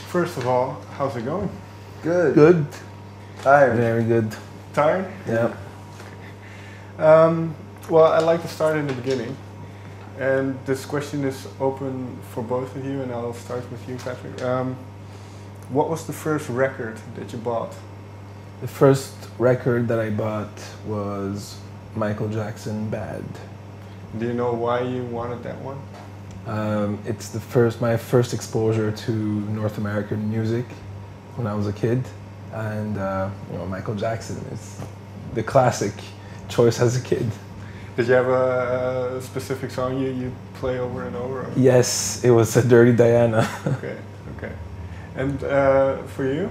First of all, how's it going? Good. Good. Tired. Very good. Tired? Yeah. Well, I'd like to start in the beginning. And this question is open for both of you, and I'll start with you, Patrick. What was the first record that you bought? The first record that I bought was Michael Jackson Bad. Do you know why you wanted that one? It's my first exposure to North American music when I was a kid, and Michael Jackson is the classic choice as a kid. Did you have a specific song you play over and over? Or? Yes, it was a Dirty Diana. Okay. And for you?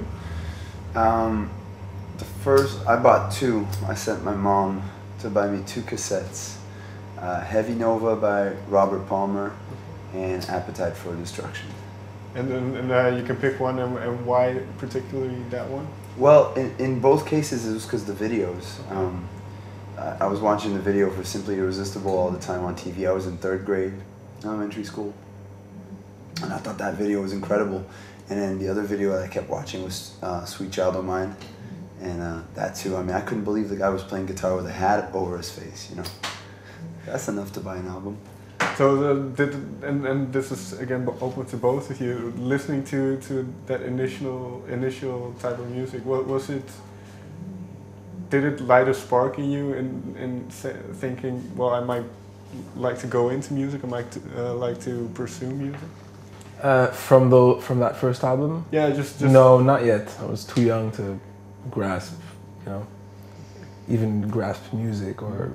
I bought two. I sent my mom to buy me two cassettes. Heavy Nova by Robert Palmer and Appetite for Destruction. And you can pick one, and why particularly that one? Well, in both cases it was because the videos. I was watching the video for Simply Irresistible all the time on TV. I was in 3rd grade, elementary school. And I thought that video was incredible. And then the other video that I kept watching was Sweet Child O' Mine. And that too, I mean, I couldn't believe the guy was playing guitar with a hat over his face, you know. That's enough to buy an album. So, and this is again open to both of you, listening to that initial type of music, did it light a spark in you in thinking, well, I might like to go into music, I might like to pursue music? From that first album? Yeah, just No, not yet. I was too young to grasp, even grasp music or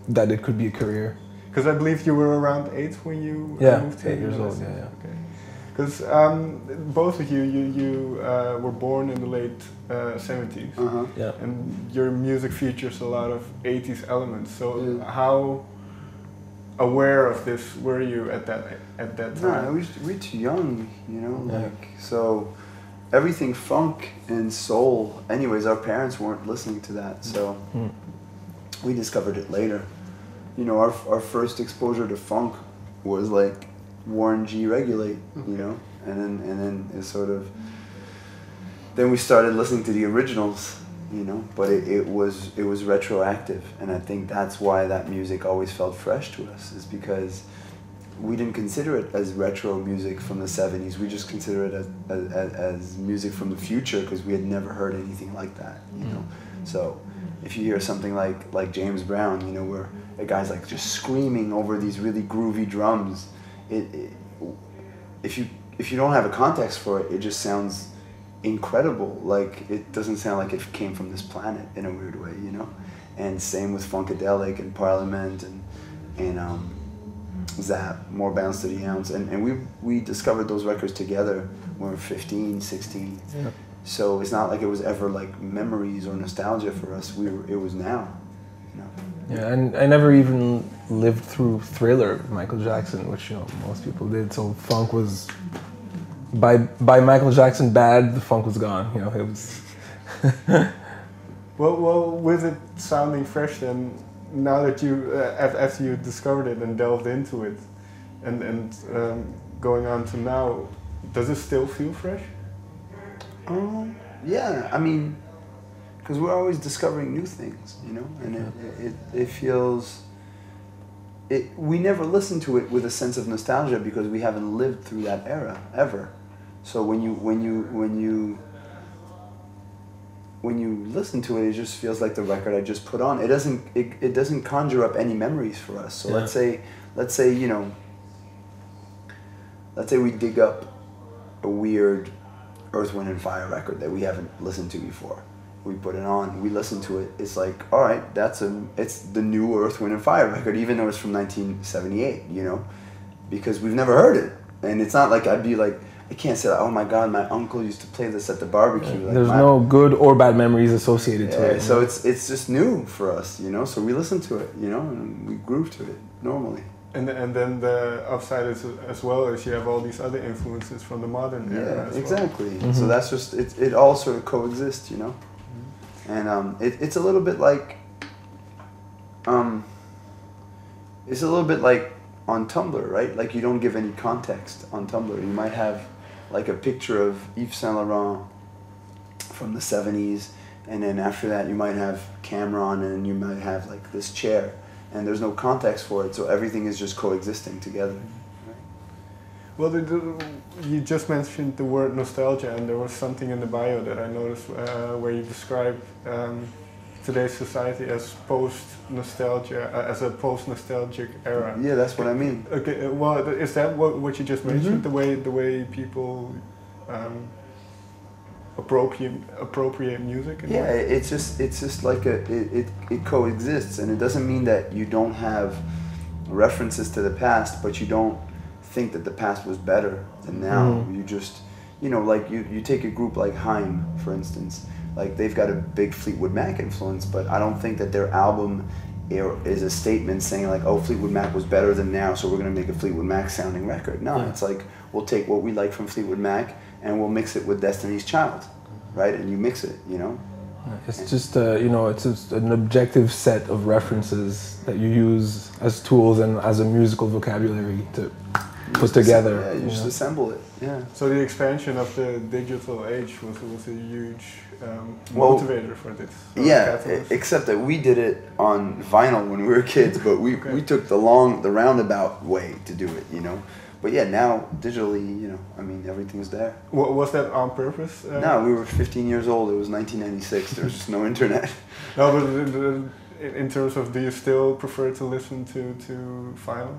that it could be a career. Because I believe you were around 8 when you moved to 8 years old. Yeah. Okay. Because both of you were born in the late 70s. Yeah. And your music features a lot of 80s elements. So how aware of this were you at that time? No, we're too young, so everything funk and soul. Anyways, our parents weren't listening to that, so we discovered it later. Our first exposure to funk was like Warren G. Regulate, and then it sort of. Then we started listening to the originals, but it was retroactive, and I think that's why that music always felt fresh to us, is because we didn't consider it as retro music from the 70s. We just consider it as music from the future because we had never heard anything like that, So if you hear something like James Brown, where a guy's like just screaming over these really groovy drums, if you don't have a context for it, it just sounds incredible. Like it doesn't sound like it came from this planet in a weird way, And same with Funkadelic and Parliament and Zap, More Bounce to the Ounce, and we discovered those records together when we were 15, 16. Yeah. So it's not like it was ever like memories or nostalgia for us. It was now. Yeah, and I never even lived through Thriller, Michael Jackson, which most people did. So funk was by Michael Jackson Bad, the funk was gone. It was. well, with it sounding fresh, then now that you after you discovered it and delved into it, and going on to now, does it still feel fresh? Yeah, I mean, because we're always discovering new things, and it feels. We never listen to it with a sense of nostalgia because we haven't lived through that era ever. So when you listen to it, it just feels like the record I just put on. It doesn't conjure up any memories for us. So let's say we dig up a weird Earth, Wind and Fire record that we haven't listened to before. We put it on, we listen to it, it's like, all right, it's the new Earth, Wind and Fire record, even though it's from 1978, because we've never heard it. And it's not like I'd be like, I can't say, oh my God, my uncle used to play this at the barbecue. Yeah. Like There's no good or bad memories associated to it. So it's just new for us, so we listen to it, and we groove to it normally. And then the upside is as well as you have all these other influences from the modern era as exactly. well. So that's just, it all sort of coexists, And it's a little bit like on Tumblr, right? Like you don't give any context on Tumblr. You might have like a picture of Yves Saint Laurent from the 70s, and then after that you might have Cameron, and you might have like this chair, and there's no context for it, so everything is just coexisting together. Well, you just mentioned the word nostalgia, and there was something in the bio that I noticed where you describe today's society as post-nostalgia, as a post-nostalgic era. Yeah, that's what I mean. Okay, well, is that what you just mentioned? Mm-hmm. The way people appropriate music? Yeah, it's just like it coexists, and it doesn't mean that you don't have references to the past, but you don't think that the past was better than now. You just, you know, like you take a group like Haim, for instance, like they've got a big Fleetwood Mac influence, but I don't think that their album is a statement saying like, oh, Fleetwood Mac was better than now, so we're gonna make a Fleetwood Mac sounding record. No, it's like, we'll take what we like from Fleetwood Mac and we'll mix it with Destiny's Child, right? And you mix it, you know? It's just, you know, it's just an objective set of references that you use as tools and as a musical vocabulary to put together. Yeah, you just assemble it. Yeah. So the expansion of the digital age was a huge motivator for this. Yeah, except that we did it on vinyl when we were kids, but we took the roundabout way to do it, you know. But yeah, now digitally, you know, I mean, everything's there. Was that on purpose? No, we were 15 years old. It was 1996. There was just no internet. No, but in terms of, do you still prefer to listen to vinyl?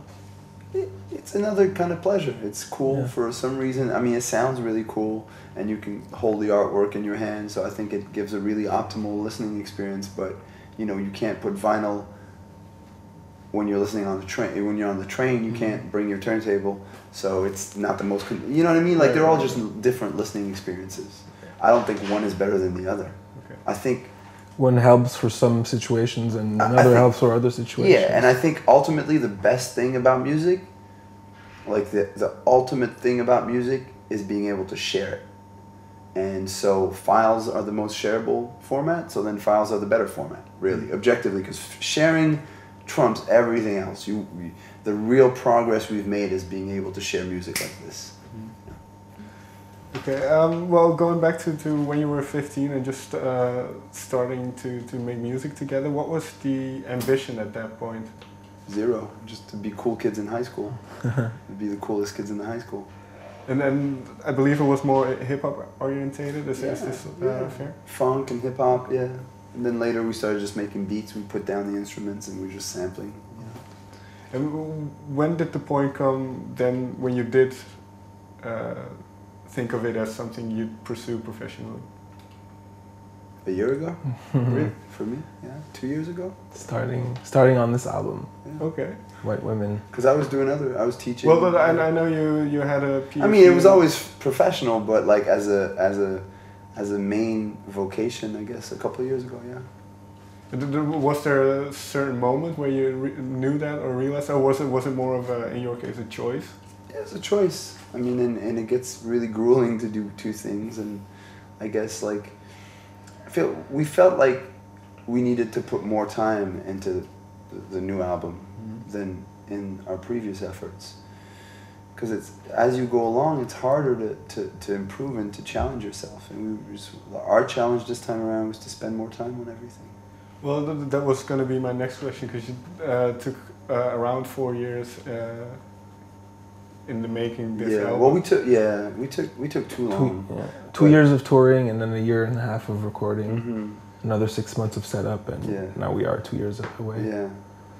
It's another kind of pleasure. It's cool for some reason. I mean, it sounds really cool, and you can hold the artwork in your hand, so I think it gives a really optimal listening experience. But, you know, you can't put vinyl when you're listening on the train. When you're on the train, you can't bring your turntable, so it's not the most. You know what I mean? Like, they're all just different listening experiences. I don't think one is better than the other. I think one helps for some situations and another helps for other situations. Yeah, and I think ultimately the best thing about music, like the ultimate thing about music, is being able to share it. And so files are the most shareable format, so then files are the better format, really, objectively, because sharing trumps everything else. The real progress we've made is being able to share music like this. Okay, well, going back to when you were 15 and just starting to make music together, what was the ambition at that point? Zero, just to be cool kids in high school. Be the coolest kids in the high school. And then I believe it was more hip-hop orientated, is this fair? Funk and hip-hop, yeah. And then later we started just making beats, we put down the instruments and we were just sampling. Yeah. And when did the point come then when you did think of it as something you'd pursue professionally? A year ago? Really? For me? Yeah, 2 years ago? Starting on this album. Yeah. Okay. White Women. Because I was teaching. Well, but I know you had a PhD. I mean, it was always professional, but like as a main vocation, I guess, a couple of years ago, yeah. Was there a certain moment where you knew that or realized, or was it more of in your case, a choice? Yeah, it's a choice. I mean, and it gets really grueling to do two things, and I guess like we felt like we needed to put more time into the new album than in our previous efforts, because it's as you go along, it's harder to improve and to challenge yourself. And our challenge this time around was to spend more time on everything. Well, that was going to be my next question, because you took around 4 years in the making this album. Well, we took too long. 2 years of touring and then a year and a half of recording. Another 6 months of setup, and now we are 2 years away. Yeah.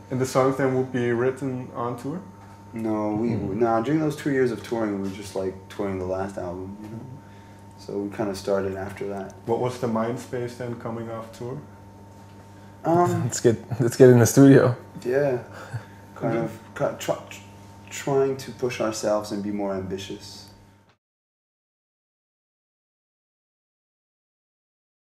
And the songs then would be written on tour? No, during those 2 years of touring, we were just like touring the last album, you know. So we kind of started after that. What was the mind space then coming off tour? Let's get in the studio. Yeah, kind of trying to push ourselves and be more ambitious.